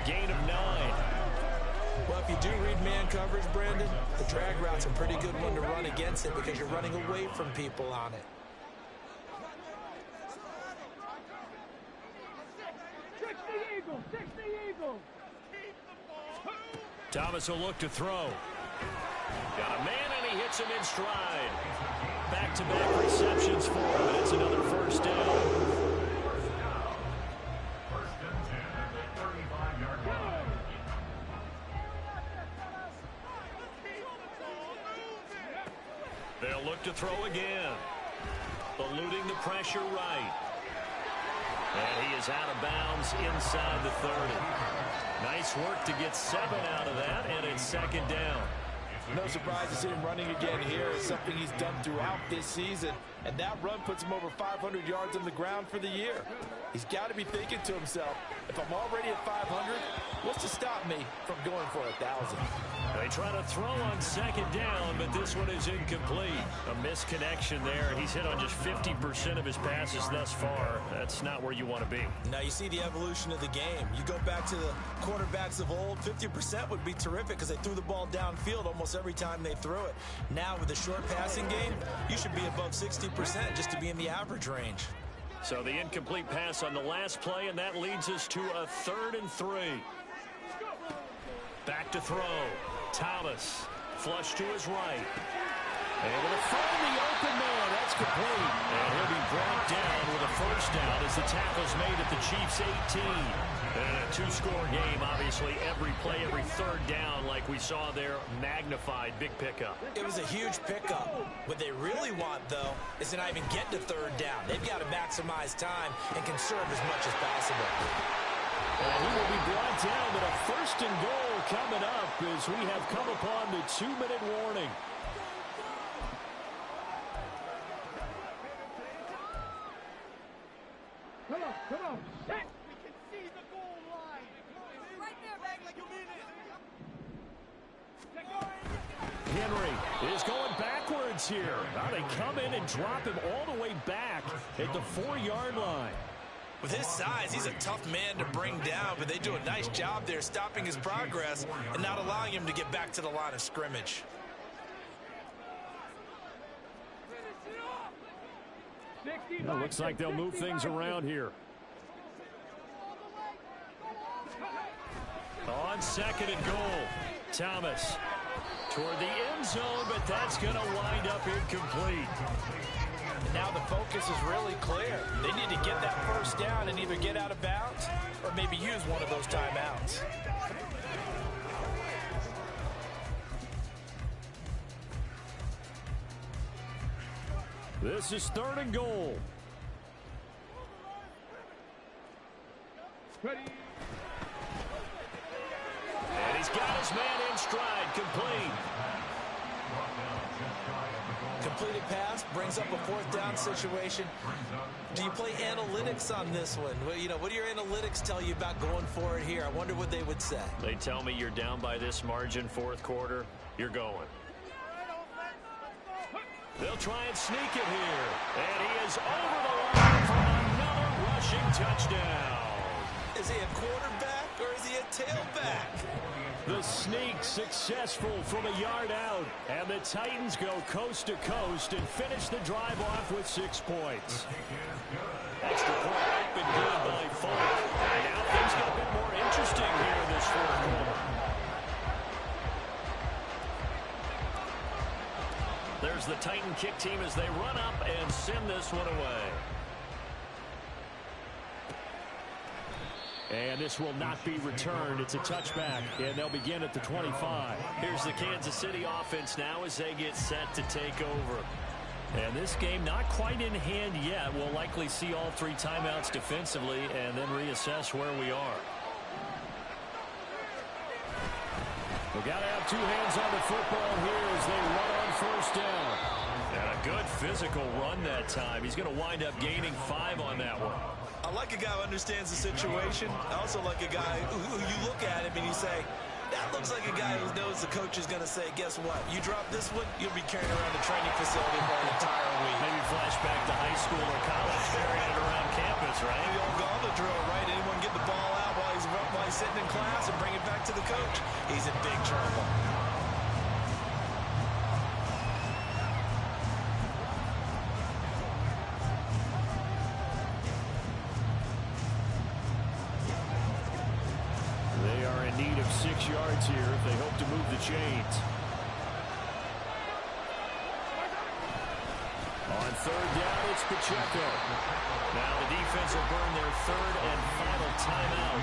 Gain of 9. Well, if you do read man coverage, Brandon, the drag route's a pretty good one to run against it because you're running away from people on it. Thomas will look to throw. Got a man, and he hits him in stride. Back-to-back receptions for him, and it's another first down. They'll look to throw again. Eluding the pressure right. And he is out of bounds inside the 30. Nice work to get 7 out of that, and it's 2nd down. No surprise to see him running again here. It's something he's done throughout this season. And that run puts him over 500 yards on the ground for the year. He's got to be thinking to himself, if I'm already at 500, what's to stop me from going for 1,000? They try to throw on 2nd down, but this one is incomplete. A misconnection there. He's hit on just 50% of his passes thus far. That's not where you want to be. Now you see the evolution of the game. You go back to the quarterbacks of old, 50% would be terrific because they threw the ball downfield almost every time they threw it. Now with the short passing game, you should be above 60% just to be in the average range. So the incomplete pass on the last play, and that leads us to a 3rd and 3. Back to throw. Thomas, flush to his right. Able to find the open man. That's complete. And he'll be brought down with a first down as the tackle's made at the Chiefs' 18. And a 2-score game, obviously, every play, every 3rd down, like we saw there, magnified. Big pickup. It was a huge pickup. What they really want, though, is to not even get to 3rd down. They've got to maximize time and conserve as much as possible. And he will be brought down, but a 1st and goal coming up as we have come upon the 2-minute warning. Henry is going backwards here. Now they come in and drop him all the way back at the 4-yard line. With his size, he's a tough man to bring down, but they do a nice job there stopping his progress and not allowing him to get back to the line of scrimmage. It looks like they'll move things around here. On 2nd and goal, Thomas toward the end zone, but that's going to wind up incomplete. Now the focus is really clear. They need to get that first down and either get out of bounds or maybe use one of those timeouts. This is 3rd and goal. Ready. And he's got his man in stride, complete. Completed pass brings up a 4th down situation. Do you play analytics on this one? Well, you know, what do your analytics tell you about going for it here? I wonder what they would say. They tell me you're down by this margin 4th quarter, you're going. They'll try and sneak it here. And he is over the line for another rushing touchdown. Is he a quarterback or is he a tailback? The sneak successful from a yard out. And the Titans go coast to coast and finish the drive off with 6 points. Extra point up and good by Folk. And now things get a bit more interesting here in this 4th quarter. There's the Titan kick team as they run up and send this one away. And this will not be returned. It's a touchback, and they'll begin at the 25. Here's the Kansas City offense now as they get set to take over. And this game not quite in hand yet. We'll likely see all 3 timeouts defensively and then reassess where we are. We've got to have 2 hands on the football here as they run on 1st down. And a good physical run that time. He's going to wind up gaining 5 on that one. I like a guy who understands the situation. I also like a guy who you look at him and you say, that looks like a guy who knows the coach is going to say, guess what? You drop this one, you'll be carrying around the training facility for an entire week. Maybe flashback to high school or college, carrying it around campus, right? The old gauntlet drill, right? Anyone get the ball out while he's sitting in class and bring it back to the coach? He's in big trouble. They are in need of 6 yards here if they hope to move the chains. On 3rd down, it's Pacheco. Now the defense will burn their 3rd and final timeout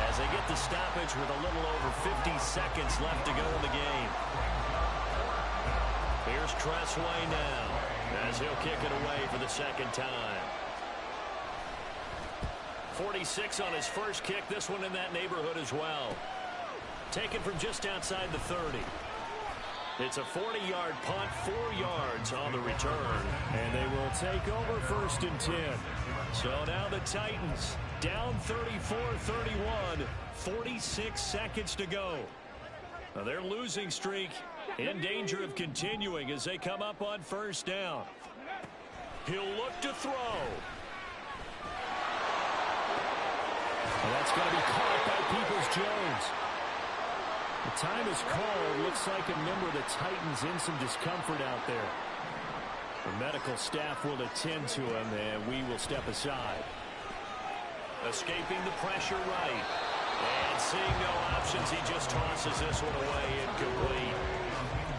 as they get the stoppage with a little over 50 seconds left to go in the game. Here's Tressway now as he'll kick it away for the 2nd time. 46 on his first kick. This one in that neighborhood as well. Taken from just outside the 30. It's a 40-yard punt, 4 yards on the return. And they will take over 1st and 10. So now the Titans down 34-31, 46 seconds to go. Now their losing streak in danger of continuing as they come up on 1st down. He'll look to throw. And that's going to be caught by Peoples-Jones. The time is called. Looks like a member of the Titans in some discomfort out there. The medical staff will attend to him, and we will step aside. Escaping the pressure right. And seeing no options, he just tosses this one away incomplete.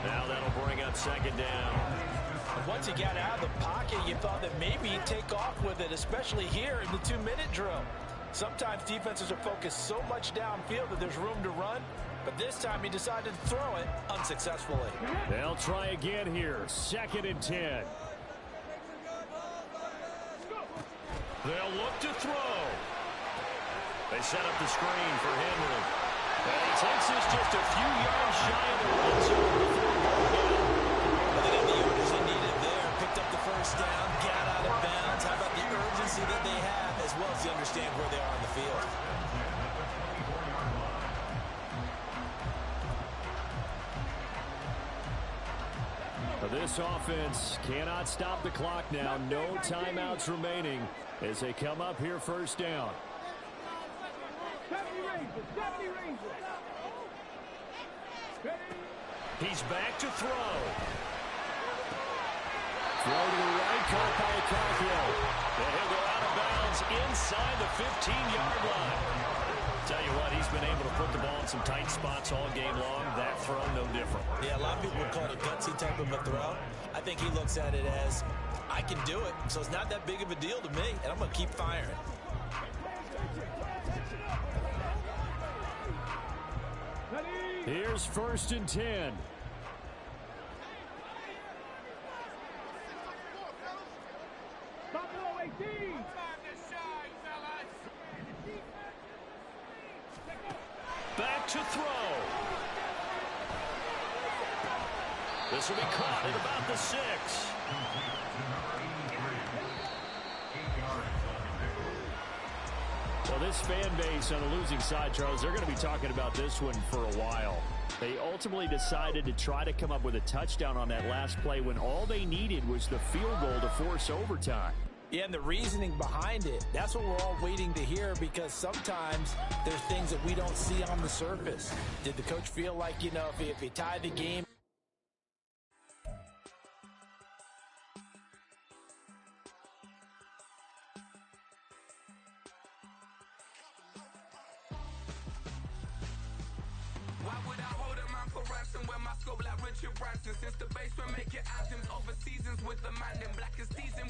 Now that'll bring up 2nd down. Once he got out of the pocket, you thought that maybe he'd take off with it, especially here in the 2-minute drill. Sometimes defenses are focused so much downfield that there's room to run, but this time he decided to throw it unsuccessfully. They'll try again here. 2nd and 10. They'll look to throw. They set up the screen for Henry. And he takes this just a few yards shy of the red zone before going down. Well, they got the yardage they needed there. Picked up the 1st down, got out of bounds. How about the urgency that they have, as well as you understand where they are on the field? This offense cannot stop the clock now. No timeouts remaining as they come up here first down. He's back to throw. Throw to the right, caught by Okonkwo. And he'll go out of bounds inside the 15-yard line. Tell you what, he's been able to put the ball in some tight spots all game long. That throw, no different. Yeah, a lot of people would call it a gutsy type of a throw. I think he looks at it as, I can do it, so it's not that big of a deal to me, and I'm going to keep firing. Here's 1st and 10. Back to throw. This will be caught at about the 6. Well, this fan base on the losing side, Charles, they're going to be talking about this one for a while. They ultimately decided to try to come up with a touchdown on that last play when all they needed was the field goal to force overtime. Yeah, and the reasoning behind it, that's what we're all waiting to hear, because sometimes there's things that we don't see on the surface. Did the coach feel like, if he tied the game? Why would I hold a man for ransom when my scope like Richard Branson? Since the basement making anthems over seasons with the man in black and season